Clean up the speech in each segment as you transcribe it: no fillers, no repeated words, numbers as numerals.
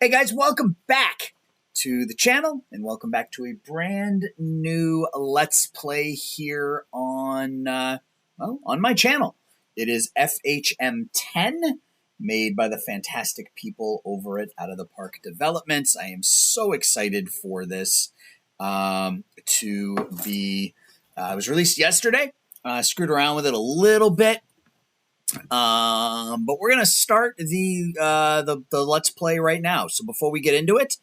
Hey guys, welcome back to the channel and welcome back to a brand new Let's Play here on my channel. It is FHM10, made by the fantastic people over at Out of the Park Developments. I am so excited for this to be. It was released yesterday. Screwed around with it a little bit. But we're gonna start the Let's Play right now. So before we get into it,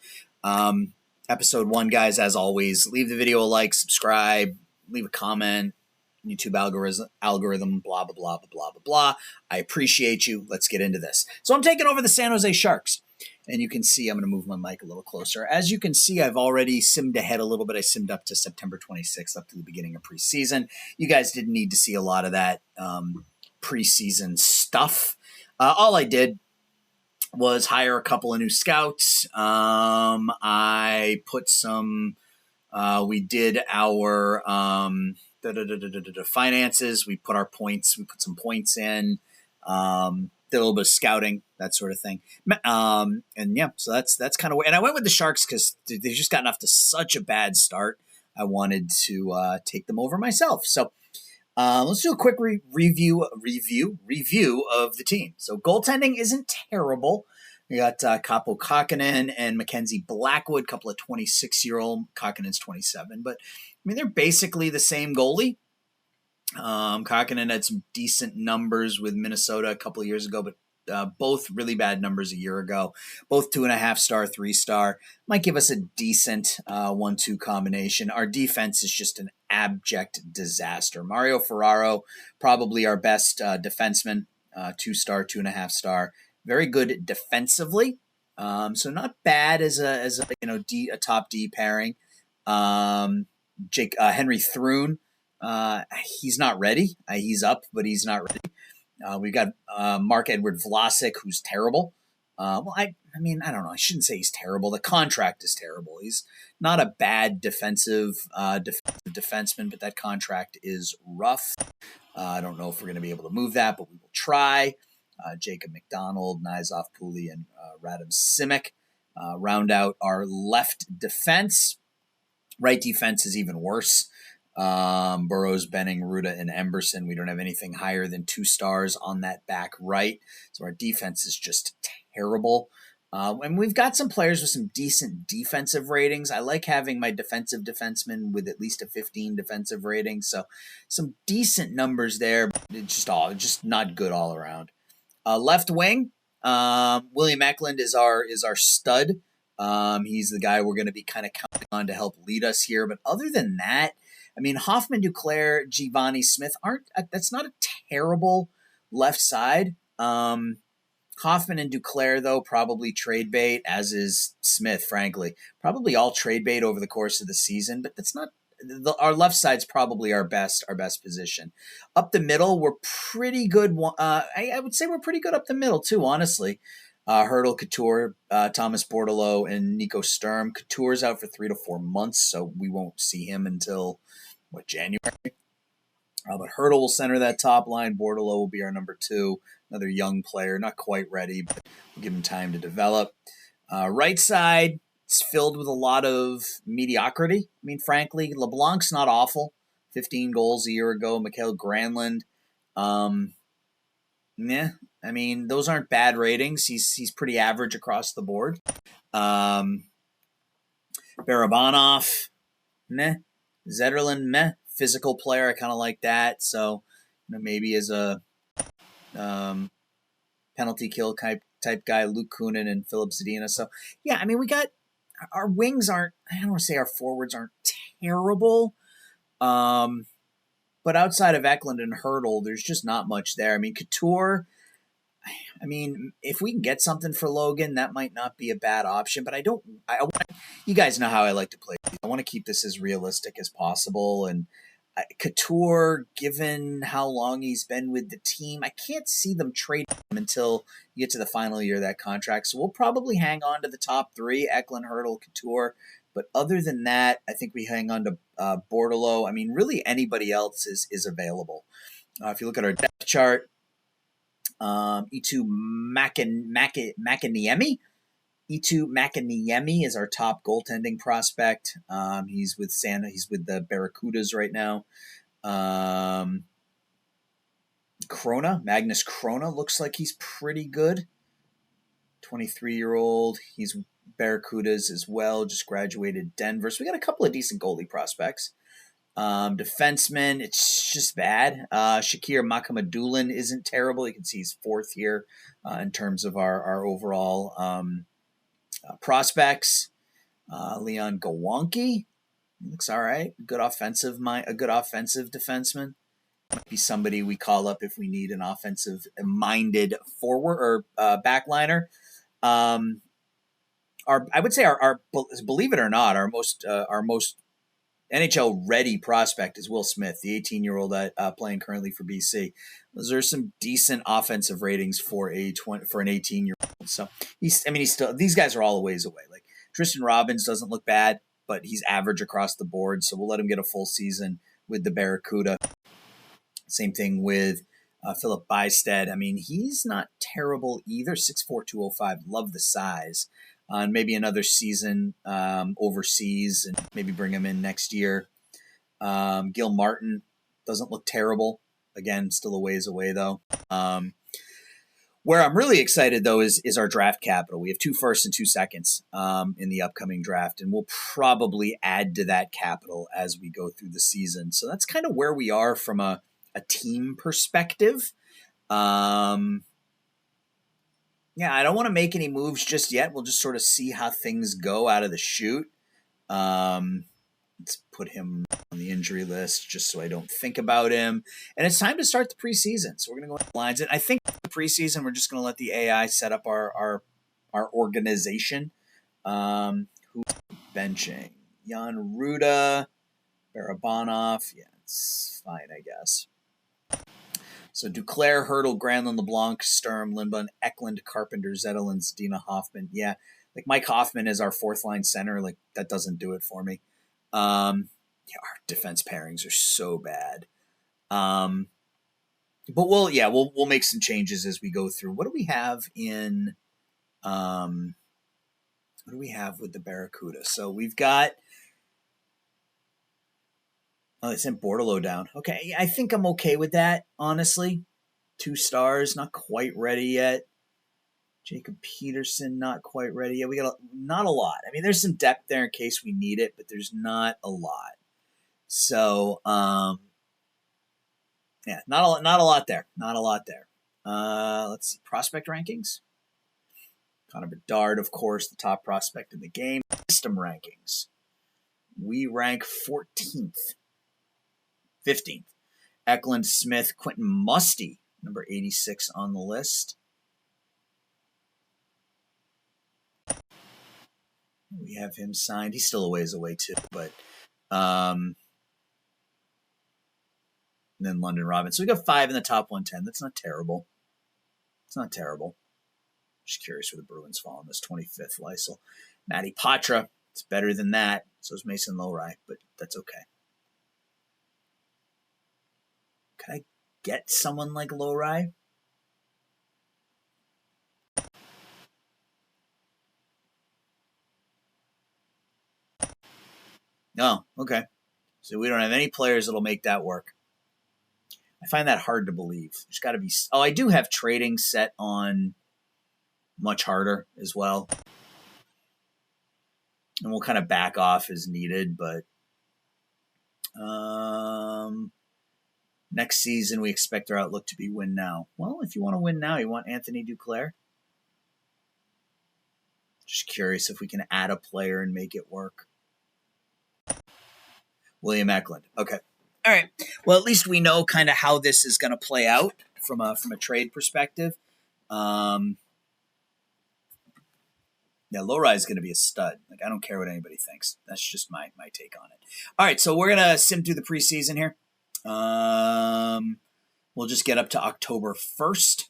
episode 1, guys, as always, leave the video a like, subscribe, leave a comment. YouTube algorithm, blah blah blah blah blah blah blah. I appreciate you. Let's get into this. So I'm taking over the San Jose Sharks, and you can see I'm going to move my mic a little closer. As you can see, I've already simmed ahead a little bit. I simmed up to September 26th, up to the beginning of preseason. You guys didn't need to see a lot of that preseason stuff. All I did was hire a couple of new scouts. I put some, we did our finances. We put our points, we put some points in, did a little bit of scouting, that sort of thing. And yeah, so that's kind of, and I went with the Sharks because they've just gotten off to such a bad start. I wanted to take them over myself. So let's do a quick review of the team. So goaltending isn't terrible. We got Kaapo Kähkönen and Mackenzie Blackwood, a couple of 26-year-old. Kähkönen's 27, but I mean they're basically the same goalie. Kähkönen had some decent numbers with Minnesota a couple of years ago, but both really bad numbers a year ago. Both 2.5-star, 3-star. Might give us a decent 1-2 combination. Our defense is just an abject disaster. Mario Ferraro, probably our best defenseman, 2-star, 2.5-star. Very good defensively. So not bad as a top D pairing. Henry Thrun, he's not ready. He's up, but he's not ready. We've got Marc-Edouard Vlasic, who's terrible. I don't know. I shouldn't say he's terrible. The contract is terrible. He's not a bad defensive defenseman, but that contract is rough. I don't know if we're going to be able to move that, but we will try. Jacob McDonald, Nizov Puli, and Radim Simic round out our left defense. Right defense is even worse. Burrows, Benning, Ruda, and Emberson. We don't have anything higher than 2 stars on that back right. So our defense is just terrible. And we've got some players with some decent defensive ratings. I like having my defensive defenseman with at least a 15 defensive rating. So some decent numbers there, but it's just not good all around. Left wing, William Eklund is our stud. He's the guy we're going to be kind of counting on to help lead us here. But other than that, I mean, Hoffman, Duclair, Giovanni, Smith that's not a terrible left side. Hoffman and Duclair, though, probably trade bait, as is Smith, frankly. Probably all trade bait over the course of the season, but that's not our left side's probably our best position. Up the middle, we're pretty good. I would say we're pretty good up the middle, too, honestly. Hertl, Couture, Thomas Bordeleau, and Nico Sturm. Couture's out for 3 to 4 months, so we won't see him until, January? But Hertl will center that top line. Bordeleau will be our number 2. Another young player, not quite ready, but we'll give him time to develop. Right side, it's filled with a lot of mediocrity. I mean, frankly, LeBlanc's not awful. 15 goals a year ago. Mikael Granlund. I mean, those aren't bad ratings. He's pretty average across the board. Barabanov, meh. Zetterlund, meh. Physical player, I kind of like that. So, maybe as a penalty kill type guy, Luke Kunin and Philip Zadina. So, yeah, I mean, we got our wings aren't. I don't want to say our forwards aren't terrible. But outside of Eklund and Hertl, there's just not much there. I mean, Couture, I mean, if we can get something for Logan, that might not be a bad option. But you guys know how I like to play. I want to keep this as realistic as possible. And Couture, given how long he's been with the team, I can't see them trading him until you get to the final year of that contract. So we'll probably hang on to the top 3, Eklund, Hertl, Couture. But other than that, I think we hang on to Bordeleau. I mean, really anybody else is available. If you look at our depth chart, Eetu Makiniemi Itu Makaniemi is our top goaltending prospect. He's with the Barracudas right now. Magnus Krona looks like he's pretty good. 23-year-old. He's Barracudas as well, just graduated Denver. So we got a couple of decent goalie prospects. Defenseman, it's just bad. Shakir Makamadulan isn't terrible. You can see he's fourth here in terms of our overall prospects. Leon Gawanke looks all right. A good offensive defenseman. Might be somebody we call up if we need an offensive-minded forward or backliner. I would say our believe it or not, our most NHL ready prospect is Will Smith, the 18-year-old playing currently for BC. Those are some decent offensive ratings for an 18-year-old. So he's still, these guys are all a ways away. Like Tristan Robbins doesn't look bad, but he's average across the board. So we'll let him get a full season with the Barracuda. Same thing with Philip Bystead. I mean, he's not terrible either. 6'4", 205. Love the size. And maybe another season overseas and maybe bring him in next year. Gil Martin doesn't look terrible. Again, still a ways away, though. Where I'm really excited, though, is our draft capital. We have 2 firsts and 2 seconds in the upcoming draft, and we'll probably add to that capital as we go through the season. So that's kind of where we are from a team perspective. Yeah, I don't want to make any moves just yet. We'll just sort of see how things go out of the chute. Let's put him on the injury list just so I don't think about him. And it's time to start the preseason. So we're going to go into lines. And I think the preseason, we're just going to let the AI set up our organization. Who's benching? Jan Ruda, Barabanov. Yeah, it's fine, I guess. So Duclair, Hurdle, Granlund, LeBlanc, Sturm, Lindblom, Eklund, Carpenter, Zettel, and Zdina Hoffman. Yeah, like Mike Hoffman is our fourth line center. Like that doesn't do it for me. Our defense pairings are so bad. But we'll make some changes as we go through. What do we have in? What do we have with the Barracuda? So we've got. Oh, they sent Bordelot down. Okay, I think I'm okay with that, honestly. 2 stars, not quite ready yet. Jacob Peterson, not quite ready yet. We got not a lot. I mean, there's some depth there in case we need it, but there's not a lot. So, yeah, not a lot there. Not a lot there. Let's see, prospect rankings. Connor Bedard, of course, the top prospect in the game. System rankings. We rank 14th. 15th. Eklund, Smith, Quentin Musty, number 86 on the list. We have him signed. He's still a ways away too, but and then London Robin. So we got 5 in the top 110. That's not terrible. It's not terrible. Just curious where the Bruins fall on this 25th. Lysel. Matty Patra. It's better than that. So is Mason Lowry, but that's okay. Could I get someone like Lowry? No, okay. So we don't have any players that'll make that work. I find that hard to believe. There's got to be. Oh, I do have trading set on much harder as well. And we'll kind of back off as needed, but next season we expect our outlook to be win now. Well, if you want to win now, you want Anthony Duclair. Just curious if we can add a player and make it work. William Eklund. Okay. All right. Well, at least we know kind of how this is going to play out from a trade perspective. Yeah, Lowry is going to be a stud. Like, I don't care what anybody thinks. That's just my take on it. All right, so we're going to sim through the preseason here. We'll just get up to October 1st.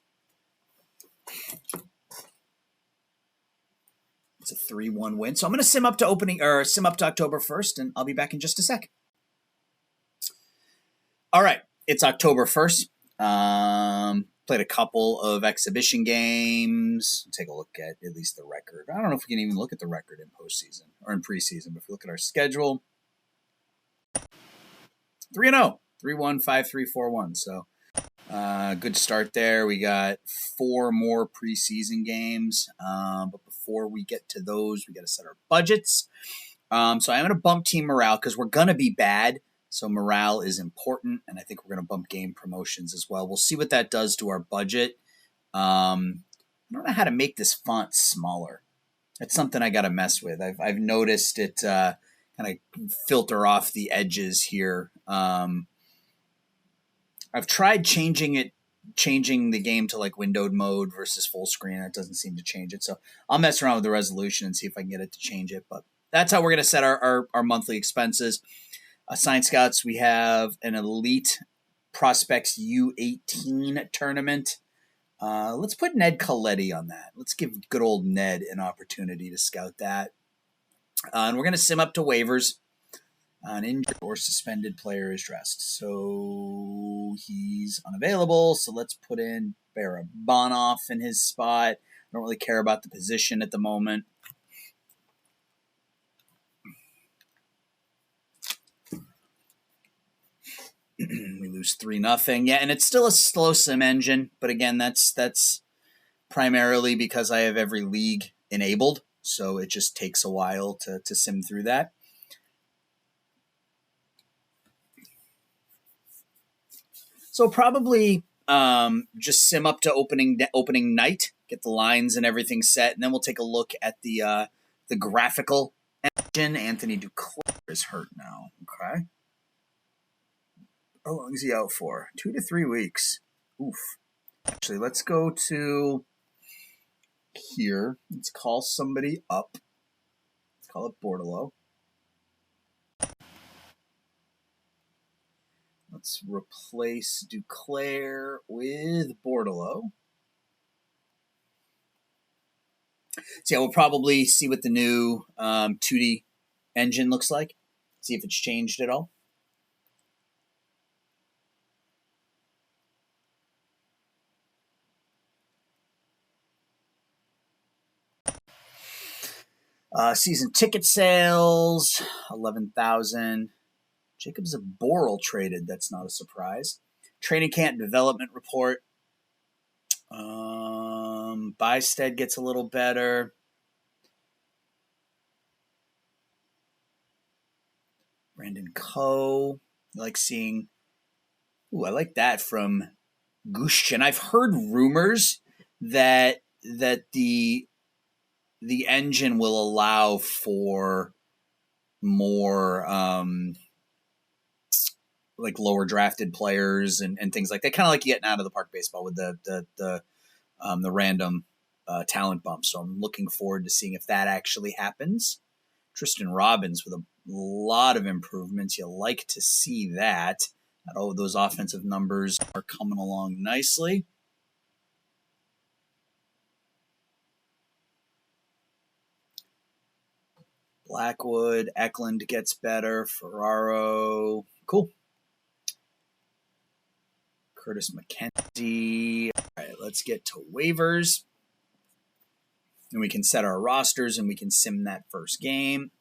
It's a 3-1 win. So I'm going to sim up to October 1st, and I'll be back in just a sec. All right, it's October 1st. Played a couple of exhibition games. Take a look at least the record. I don't know if we can even look at the record in postseason or in preseason, but if we look at our schedule, 3-0, 3-1, 5-3, 4-1. So good start there. We got 4 more preseason games. But before we get to those, we got to set our budgets. So I'm going to bump team morale because we're going to be bad. So morale is important, and I think we're going to bump game promotions as well. We'll see what that does to our budget. I don't know how to make this font smaller. That's something I got to mess with. I've noticed it kind of filter off the edges here. I've tried changing the game to like windowed mode versus full screen. It doesn't seem to change it. So I'll mess around with the resolution and see if I can get it to change it. But that's how we're going to set our monthly expenses. Sign Scouts, we have an Elite Prospects U18 tournament. Let's put Ned Coletti on that. Let's give good old Ned an opportunity to scout that. And we're going to sim up to waivers. An injured or suspended player is dressed. So he's unavailable. So let's put in Barabanov in his spot. I don't really care about the position at the moment. We lose 3-0. Yeah, and it's still a slow sim engine, but again, that's primarily because I have every league enabled, so it just takes a while to sim through that. So probably just sim up to opening night, get the lines and everything set, and then we'll take a look at the graphical engine. Anthony Duclair is hurt now. Okay. How long is he out for? 2 to 3 weeks. Oof. Actually, let's go to here. Let's call somebody up. Let's call it Bordelot. Let's replace Duclair with Bordelot. So yeah, we'll probably see what the new 2D engine looks like. See if it's changed at all. Season ticket sales, 11,000. Jacob Zaboral traded. That's not a surprise. Training camp development report. Bystead gets a little better. Brandon Coe. I like seeing. Ooh, I like that from Gushchin. I've heard rumors that the engine will allow for more like lower drafted players and things like that. Kind of like getting out of the park baseball with the random talent bump. So I'm looking forward to seeing if that actually happens. Tristan Robbins with a lot of improvements. You like to see that. Oh, those offensive numbers are coming along nicely. Blackwood, Eklund gets better. Ferraro, cool. Curtis McKenzie. All right, let's get to waivers. And we can set our rosters and we can sim that first game.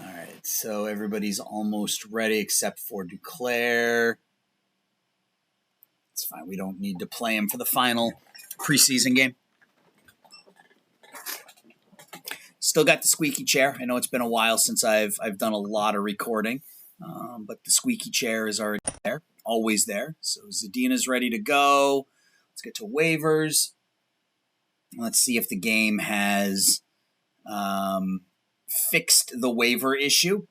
All right, so everybody's almost ready except for Duclair. It's fine. We don't need to play him for the final preseason game. Still got the squeaky chair. I know it's been a while since I've done a lot of recording, but the squeaky chair is already there, always there. So Zadina's ready to go. Let's get to waivers. Let's see if the game has fixed the waiver issue,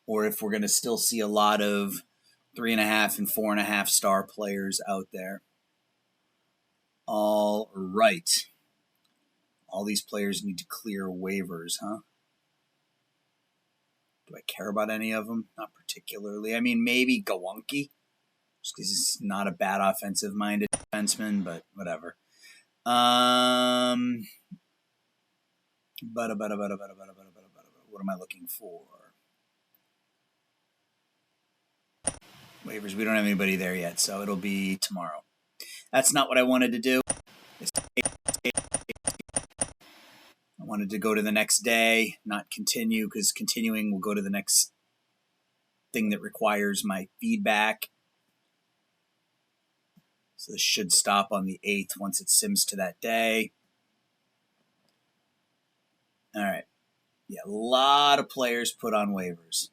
or if we're going to still see a lot of 3.5 and 4.5 star players out there. All right. All these players need to clear waivers, huh? Do I care about any of them? Not particularly. I mean, maybe Gawonki, just because he's not a bad offensive-minded defenseman, but whatever. What am I looking for? Waivers. We don't have anybody there yet, so it'll be tomorrow. That's not what I wanted to do. I wanted to go to the next day, not continue, because continuing will go to the next thing that requires my feedback. So this should stop on the 8th once it sims to that day. All right. Yeah, a lot of players put on waivers.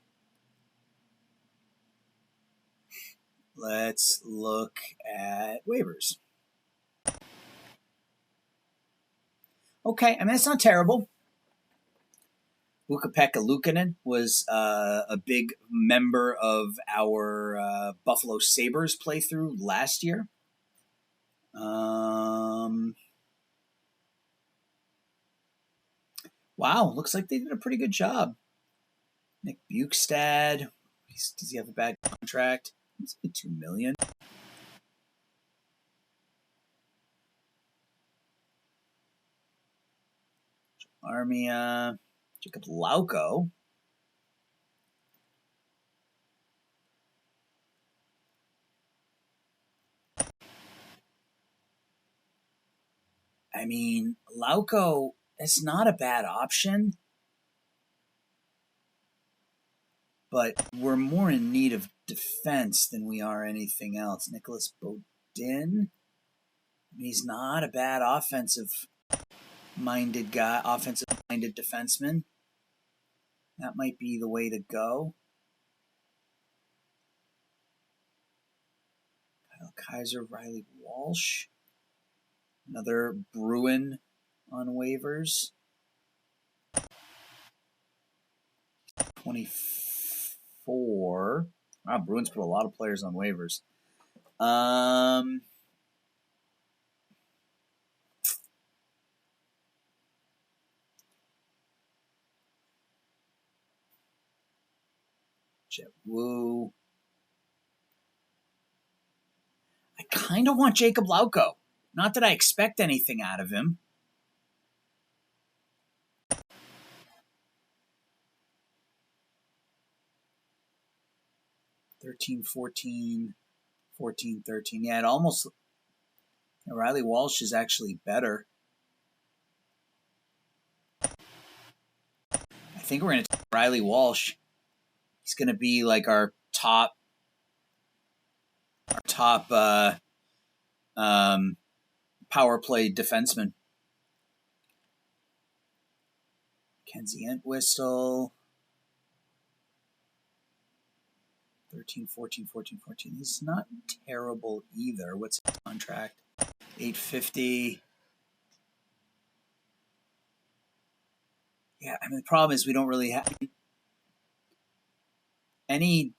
Let's look at waivers. Okay, I mean, it's not terrible. Ukko-Pekka Luukkonen was a big member of our Buffalo Sabres playthrough last year. Wow, looks like they did a pretty good job. Nick Bukestad, does he have a bad contract? It's like $2 million. Armia, Jacob Lauko. I mean, Lauko, it's not a bad option, but we're more in need of defense than we are anything else. Nicholas Bodin, he's not a bad offensive-minded guy, offensive-minded defenseman. That might be the way to go. Kyle Kaiser, Riley Walsh. Another Bruin on waivers. 24. Wow, Bruins put a lot of players on waivers. Jet Wu. I kind of want Jacob Lauko. Not that I expect anything out of him. $13, $14, $14, $13. Yeah, it almost... Riley Walsh is actually better. I think we're going to take Riley Walsh. He's going to be like our top power play defenseman. Kenzie Entwistle. 13, 14, 14, 14. He's not terrible either. What's his contract? $850. Yeah, I mean, the problem is we don't really have any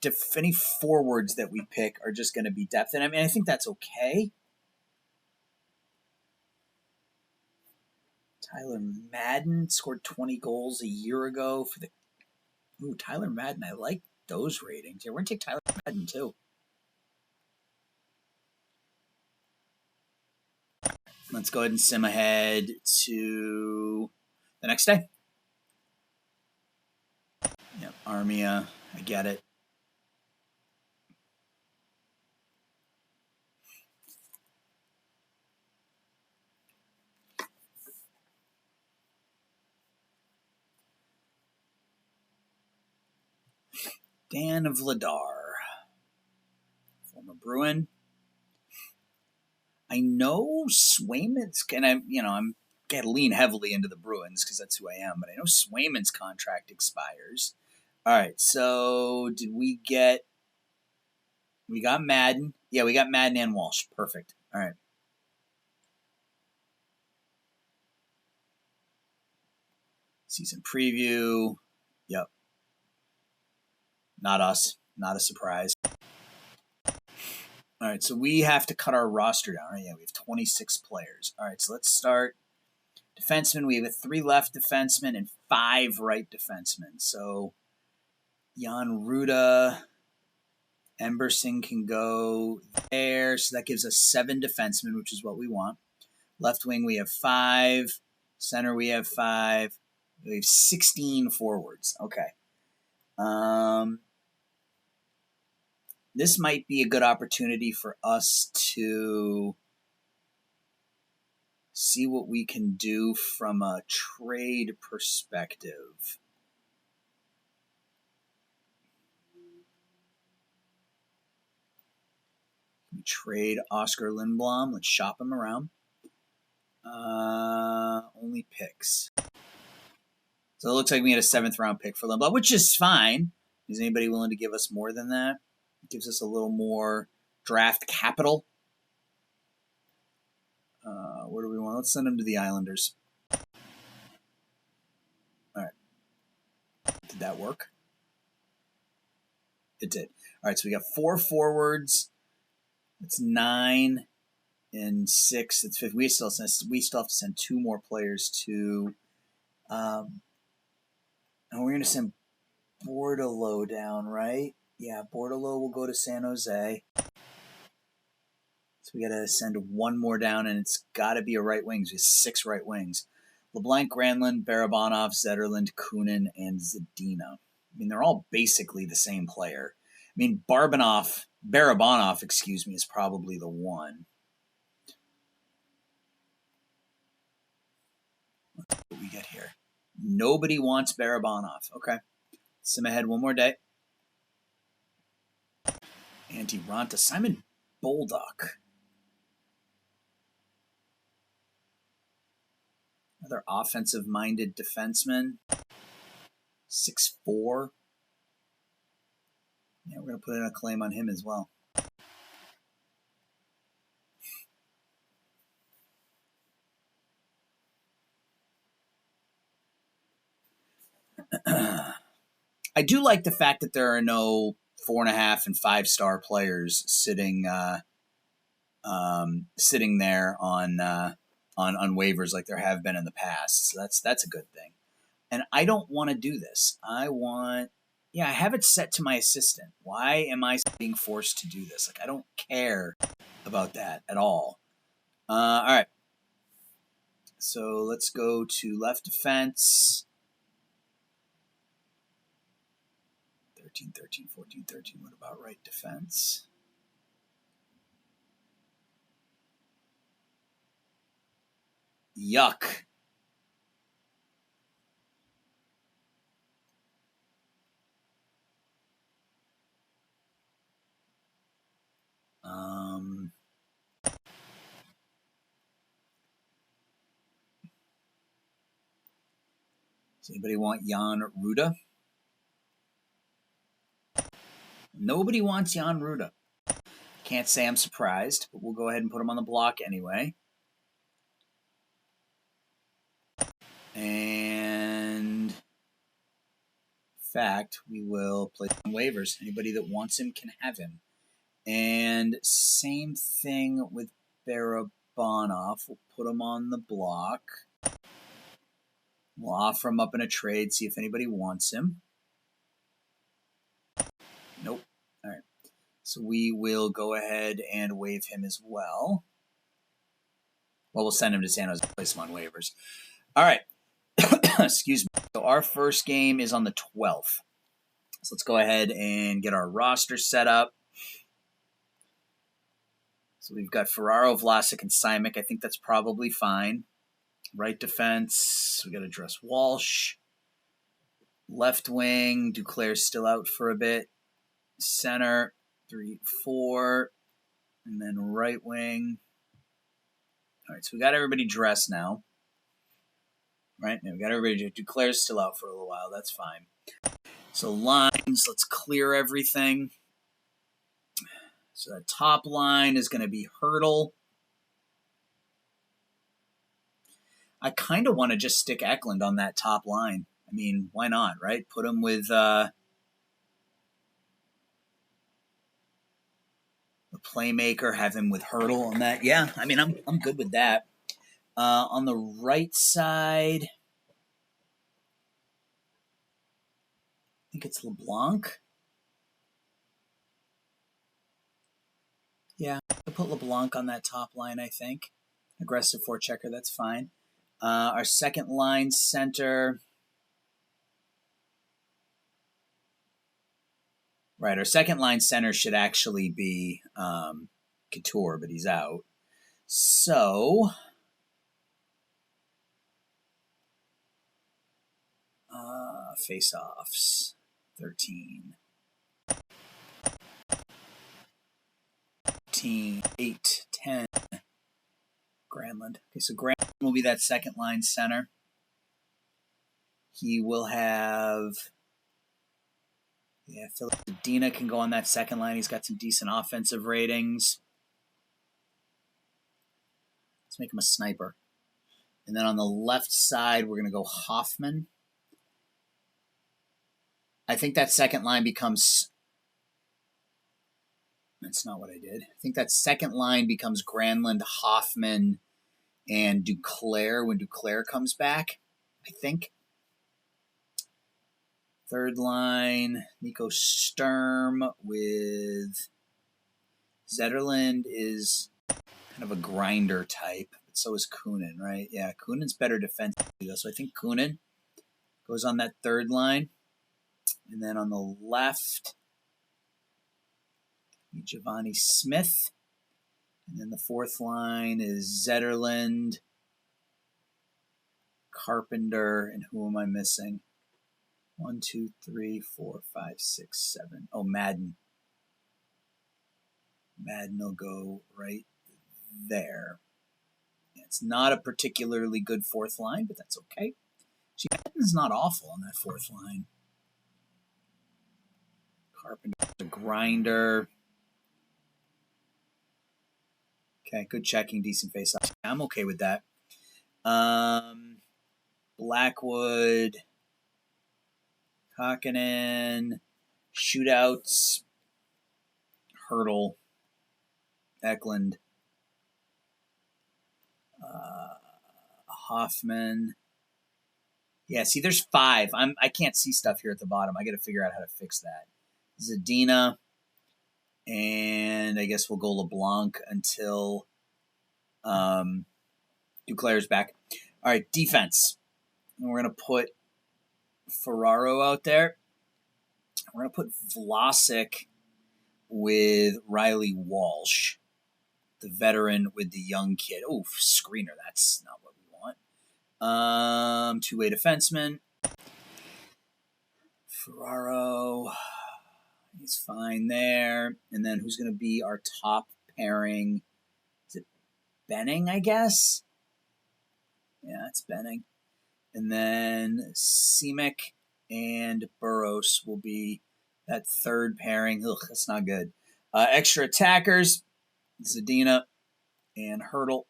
forwards that we pick are just going to be depth. And I mean, I think that's okay. Tyler Madden scored 20 goals a year ago for the... Ooh, Tyler Madden. I like those ratings. Yeah, we're going to take Tyler Madden too. Let's go ahead and sim ahead to the next day. Yep, Armia. I get it. Dan Vladar, former Bruin. I know Swayman's, and I'm going to lean heavily into the Bruins because that's who I am, but I know Swayman's contract expires. All right, so did we got Madden. Yeah, we got Madden and Walsh. Perfect. All right. Season preview. Yep. Not us. Not a surprise. All right, so we have to cut our roster down. Right? Yeah, we have 26 players. All right, so let's start. Defensemen, we have 3 left defensemen and 5 right defensemen. So Jan Ruda. Emberson can go there. So that gives us 7 defensemen, which is what we want. Left wing, we have 5. Center, we have 5. We have 16 forwards. Okay. This might be a good opportunity for us to see what we can do from a trade perspective. We trade Oscar Lindblom. Let's shop him around. Only picks. So it looks like we had a 7th round pick for Lindblom, which is fine. Is anybody willing to give us more than that? It gives us a little more draft capital. Where do we want? Let's send him to the Islanders. All right. Did that work? It did. All right, so we got 4 forwards. It's 9 and 6. It's 50. We still have to send 2 more players to. And we're going to send Bordeleau down, right? Yeah, Bordeleau will go to San Jose. So we got to send 1 more down, and it's got to be a right wing. So we have 6 right wings. LeBlanc, Granlund, Barabanov, Zetterlund, Kunin, and Zadina. I mean, they're all basically the same player. I mean, Barabanov, is probably the one. Let's see what we get here. Nobody wants Barabanov. Okay. Sim ahead one more day. Antti Ranta, Simon Bolduc. Another offensive-minded defenseman. 6'4". Yeah, we're going to put in a claim on him as well. I do like the fact that there are no 4.5 and 5-star players sitting there on waivers like there have been in the past. So that's a good thing. And I don't want to do this. I have it set to my assistant. Why am I being forced to do this? Like, I don't care about that at all. All right. So let's go to left defense. 13, 13, 14, 13. What about right defense? Yuck. Does anybody want Jan Ruda? Nobody wants Jan Ruda. Can't say I'm surprised, but we'll go ahead and put him on the block anyway. And in fact, we will play some waivers. Anybody that wants him can have him. And same thing with Barabanov. We'll put him on the block. We'll offer him up in a trade, see if anybody wants him. Nope. All right. So we will go ahead and waive him as well. Well, we'll send him to San Jose, place him on waivers. All right. Excuse me. So our first game is on the 12th. So let's go ahead and get our roster set up. So we've got Ferraro, Vlasic, and Simic. I think that's probably fine. Right defense, we got to address Walsh. Left wing, Duclair's still out for a bit. Center, 3, 4. And then right wing. All right, so we got everybody dressed now. Right? Yeah, we got everybody. Duclair's still out for a little while. That's fine. So lines, let's clear everything. So that top line is going to be Hurdle. I kind of want to just stick Eklund on that top line. I mean, why not, right? Put him with the playmaker, have him with Hurdle on that. Yeah, I mean, I'm good with that. On the right side, think it's LeBlanc. Yeah, I'll put LeBlanc on that top line, I think. Aggressive forechecker, that's fine. Our second line center. Right, our second line center should actually be Couture, but he's out. So, face-offs, 13. 8, 10. Granlund. Okay, so Granlund will be that second line center. He will have... Yeah, Philip Zadina can go on that second line. He's got some decent offensive ratings. Let's make him a sniper. And then on the left side, we're going to go Hoffman. I think that second line becomes... That's not what I did. I think that second line becomes Granlund, Hoffman, and Duclair when Duclair comes back, I think. Third line, Nico Sturm with Zetterlund is kind of a grinder type, but so is Kunin, right? Yeah, Kunin's better defensively, though, so I think Kunin goes on that third line. And then on the left, Giovanni Smith. And then the fourth line is Zetterlund, Carpenter, and who am I missing? 1, 2, 3, 4, 5, 6, 7. Oh, Madden. Madden will go right there. It's not a particularly good fourth line, but that's okay. Gee, Madden's not awful on that fourth line. Carpenter's a grinder. Okay, good checking, decent face-off. I'm okay with that. Blackwood, Kakkonen, shootouts, Hurdle, Eklund, Hoffman. Yeah, see, there's 5. I can't see stuff here at the bottom. I got to figure out how to fix that. Zadina, and I guess we'll go LeBlanc until Duclair's back. All right, defense. And we're going to put Ferraro out there. We're going to put Vlasic with Riley Walsh, the veteran with the young kid. Oh, screener. That's not what we want. Two-way defenseman. Ferraro. He's fine there. And then who's going to be our top pairing? Is it Benning, I guess? Yeah, it's Benning. And then Simic and Burroughs will be that third pairing. Ugh, that's not good. Extra attackers, Zadina and Hurdle.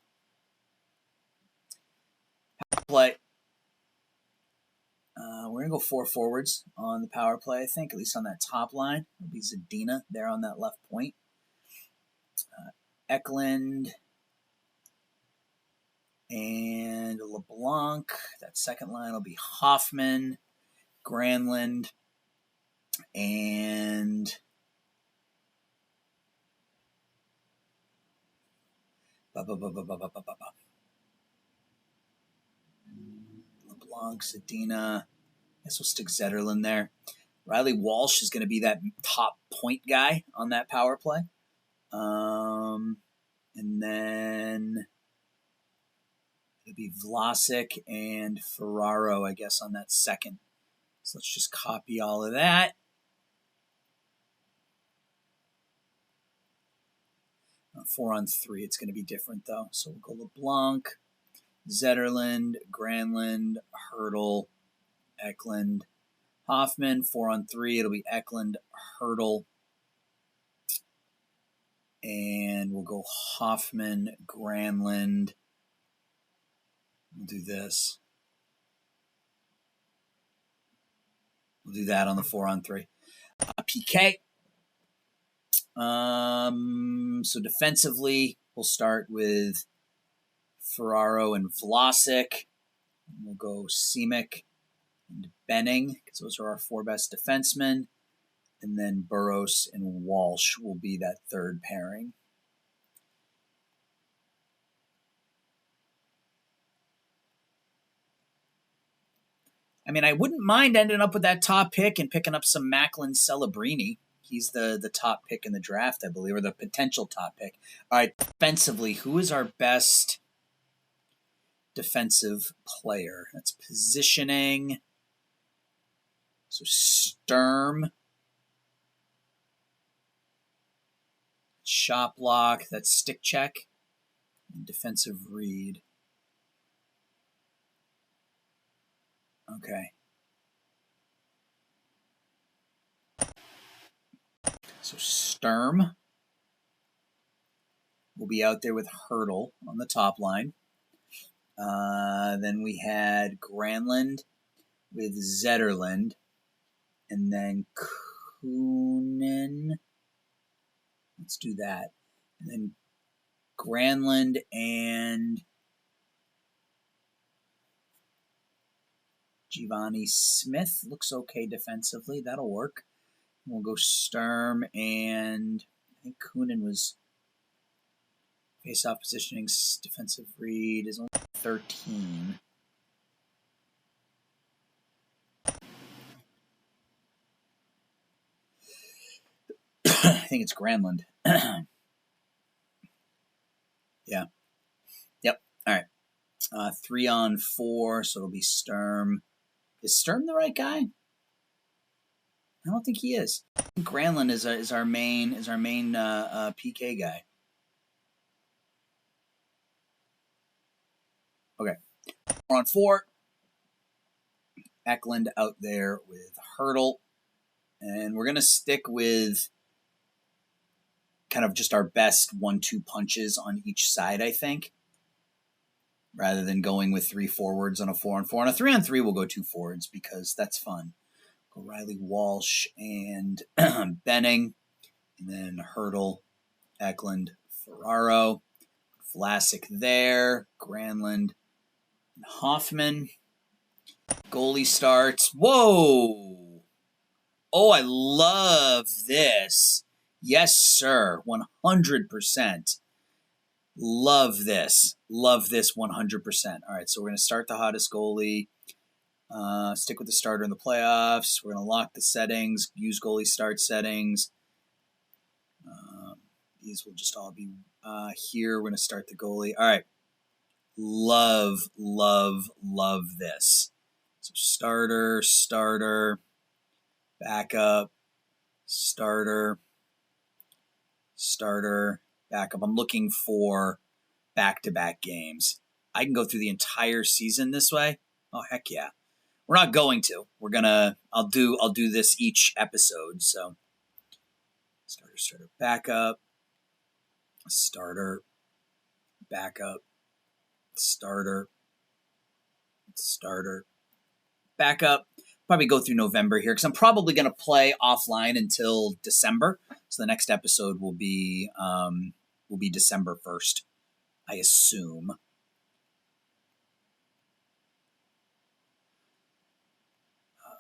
Power play. We're going to go 4 forwards on the power play, I think, at least on that top line. It'll be Zadina there on that left point. Eklund and LeBlanc. That second line will be Hoffman, Granlund, and LeBlanc, Zadina. I guess we'll stick Zetterlund there. Riley Walsh is going to be that top point guy on that power play. And then it'll be Vlasic and Ferraro, I guess, on that second. So let's just copy all of that. On 4-on-3, it's going to be different, though. So we'll go LeBlanc, Zetterlund, Granlund, Hurdle, Eklund, Hoffman. 4-on-3, it'll be Eklund, Hurdle, and we'll go Hoffman, Granlund. We'll do this. We'll do that on the 4-on-3. PK. So defensively, we'll start with Ferraro and Vlasic. We'll go Simic and Benning, because those are our 4 best defensemen. And then Burroughs and Walsh will be that third pairing. I mean, I wouldn't mind ending up with that top pick and picking up some Macklin Celebrini. He's the top pick in the draft, I believe, or the potential top pick. All right, defensively, who is our best defensive player? That's positioning. So Sturm. Shot block. That's stick check. And defensive read. Okay. So Sturm will be out there with Hurdle on the top line. Then we had Granlund with Zetterlund. And then Kunin. Let's do that. And then Granlund and Giovanni Smith. Looks okay defensively. That'll work. We'll go Sturm and I think Kunin was face-off positioning. Defensive read is only 13. I think it's Granlund. Yeah. Yep. All right. 3-on-4, so it'll be Sturm. Is Sturm the right guy? I don't think he is. I think Granlund is our main PK guy. Okay. 4-on-4. Eklund out there with Hurdle. And we're going to stick with kind of just our best 1-2 punches on each side, I think, rather than going with 3 forwards on a 4-on-4. On a 3-on-3, we'll go 2 forwards because that's fun. Go Riley Walsh and Benning, and then Hurdle, Eklund, Ferraro, Vlasic there, Granlund, and Hoffman. Goalie starts. Whoa! Oh, I love this. Yes, sir. 100%. Love this. Love this 100%. All right, so we're going to start the hottest goalie. Stick with the starter in the playoffs. We're going to lock the settings. Use goalie start settings. These will just all be here. We're going to start the goalie. All right. Love, love, love this. So starter, backup, starter, backup. I'm looking for back-to-back games. I can go through the entire season this way. Oh, heck yeah. We're not going to. I'll do this each episode. So starter, backup, starter, backup, starter, backup. Probably go through November here because I'm probably going to play offline until December. So the next episode will be December 1st, I assume.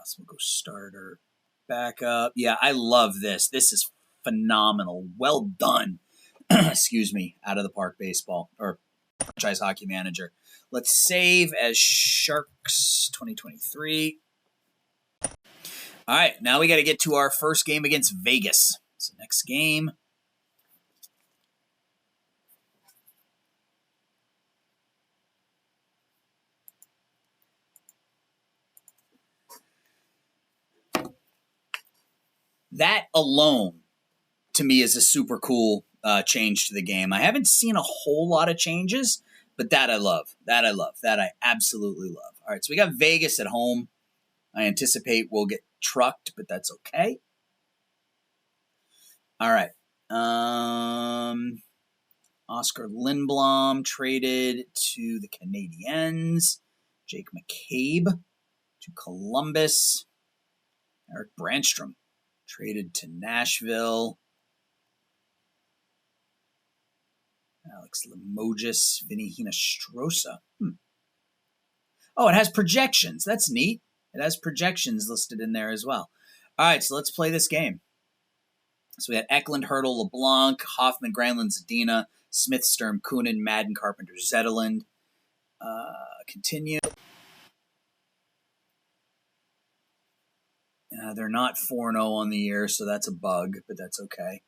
So we'll go starter, backup. Yeah, I love this. This is phenomenal. Well done. Excuse me. Out of the park baseball or franchise hockey manager. Let's save as Sharks 2023. All right, now we got to get to our first game against Vegas. So next game. That alone, to me, is a super cool change to the game. I haven't seen a whole lot of changes, but that I love. That I absolutely love. All right, so we got Vegas at home. I anticipate we'll get trucked, but that's okay. All right. Oscar Lindblom traded to the Canadiens. Jake McCabe to Columbus. Eric Brandstrom traded to Nashville. Alex Limoges, Vinny Hinostroza. Oh, it has projections. That's neat. It has projections listed in there as well. All right, so let's play this game. So we had Eklund, Hurdle, LeBlanc, Hoffman, Granlund, Zadina, Smith, Sturm, Kunin, Madden, Carpenter, Zetterlund. Continue. They're not 4-0 on the year, so that's a bug, but that's okay.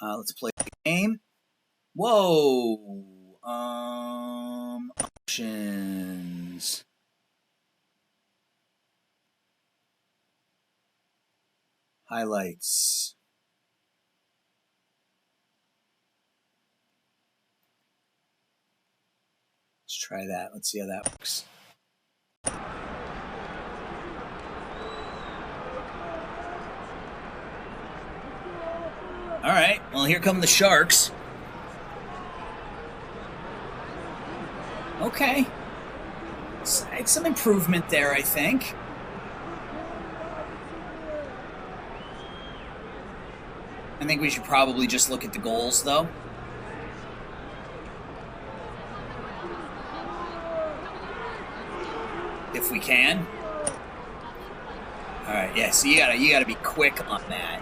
Let's play the game. Whoa. Options. Highlights. Let's try that. Let's see how that works. All right. Well, here come the Sharks. Okay. It's some improvement there, I think. I think we should probably just look at the goals, though. If we can. All right, yeah, so you gotta be quick on that.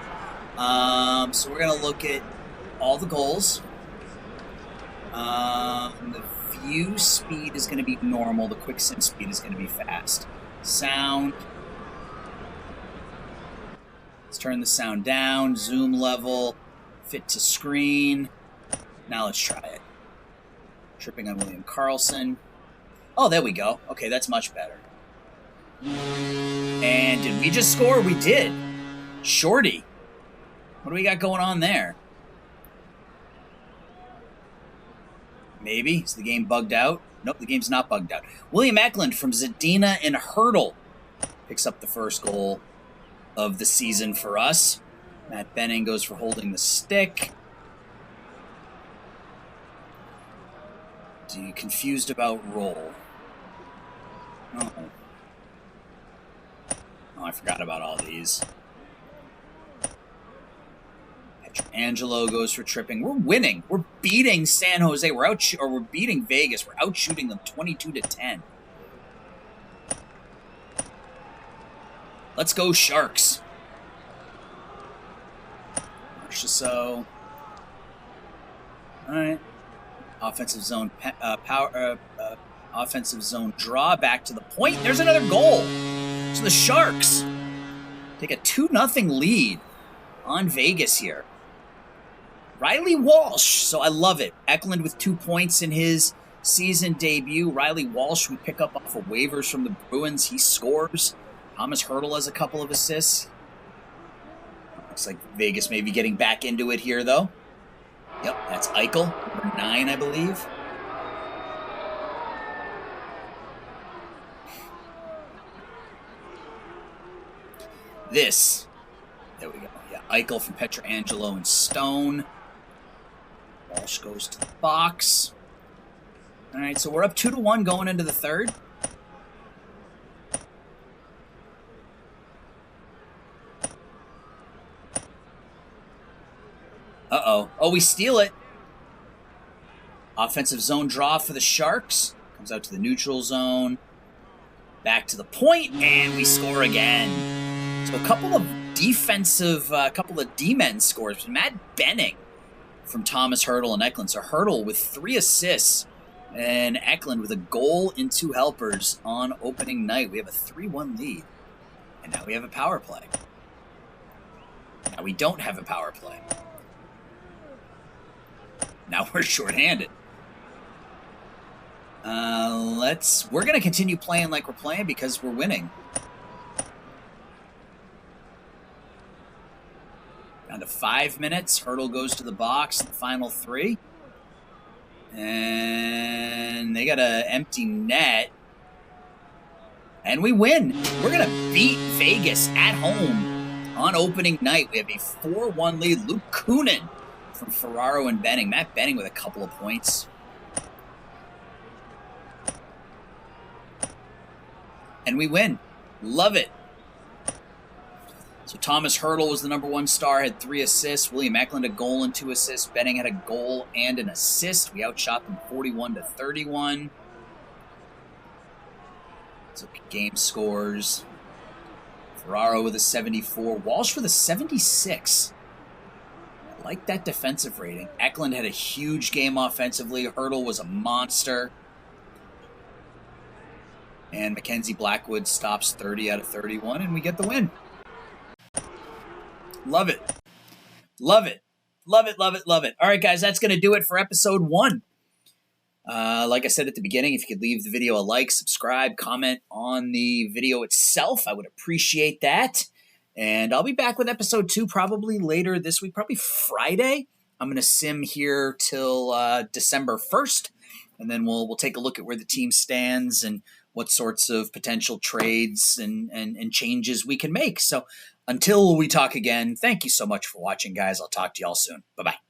So we're gonna look at all the goals. The view speed is gonna be normal. The quick sim speed is gonna be fast. Sound. Let's turn the sound down. Zoom level. Fit to screen. Now let's try it. Tripping on William Karlsson. Oh, there we go. Okay, that's much better. And did we just score? We did. Shorty. What do we got going on there? Maybe. Is the game bugged out? Nope, the game's not bugged out. William Eklund from Zadina and Hurdle picks up the first goal of the season for us. Matt Benning goes for holding the stick. Are you confused about roll? Oh, I forgot about all these. Angelo goes for tripping. We're winning. We're beating San Jose. We're beating Vegas. We're out shooting them 22-10. Let's go Sharks. So, all right. Offensive zone offensive zone draw back to the point. There's another goal. So the Sharks take a 2-0 lead on Vegas here. Riley Walsh. So I love it. Eklund with 2 points in his season debut. Riley Walsh, we pick up off of waivers from the Bruins. He scores. Thomas Hurdle has a couple of assists. Looks like Vegas may be getting back into it here, though. Yep, that's Eichel, number 9, I believe. There we go. Yeah, Eichel from Pietrangelo and Stone. Walsh goes to the box. All right, so we're up 2-1 going into the third. Uh-oh. Oh, we steal it. Offensive zone draw for the Sharks. Comes out to the neutral zone. Back to the point, and we score again. So a couple of D-men scores. Matt Benning from Thomas Hurdle and Eklund. So Hurdle with 3 assists, and Eklund with a goal and 2 helpers on opening night. We have a 3-1 lead, and now we have a power play. Now we don't have a power play. Now we're shorthanded. We're going to continue playing like we're playing because we're winning. Down to 5 minutes. Hurdle goes to the box. The final 3. And they got an empty net. And we win. We're going to beat Vegas at home on opening night. We have a 4-1 lead. Luke Kunin from Ferraro and Benning. Matt Benning with a couple of points. And we win. Love it. So Thomas Hurdle was the number 1 star, had 3 assists. William Eklund a goal and 2 assists. Benning had a goal and an assist. We outshot them 41-31. So game scores. Ferraro with a 74. Walsh with a 76. I like that defensive rating. Eklund had a huge game offensively. Hurdle was a monster. And Mackenzie Blackwood stops 30 out of 31, and we get the win. Love it. Love it. Love it, love it, love it. All right, guys, that's going to do it for episode 1. Like I said at the beginning, if you could leave the video a like, subscribe, comment on the video itself, I would appreciate that. And I'll be back with episode 2 probably later this week, probably Friday. I'm going to sim here till December 1st, and then we'll take a look at where the team stands and what sorts of potential trades and changes we can make. So until we talk again, thank you so much for watching, guys. I'll talk to y'all soon. Bye-bye.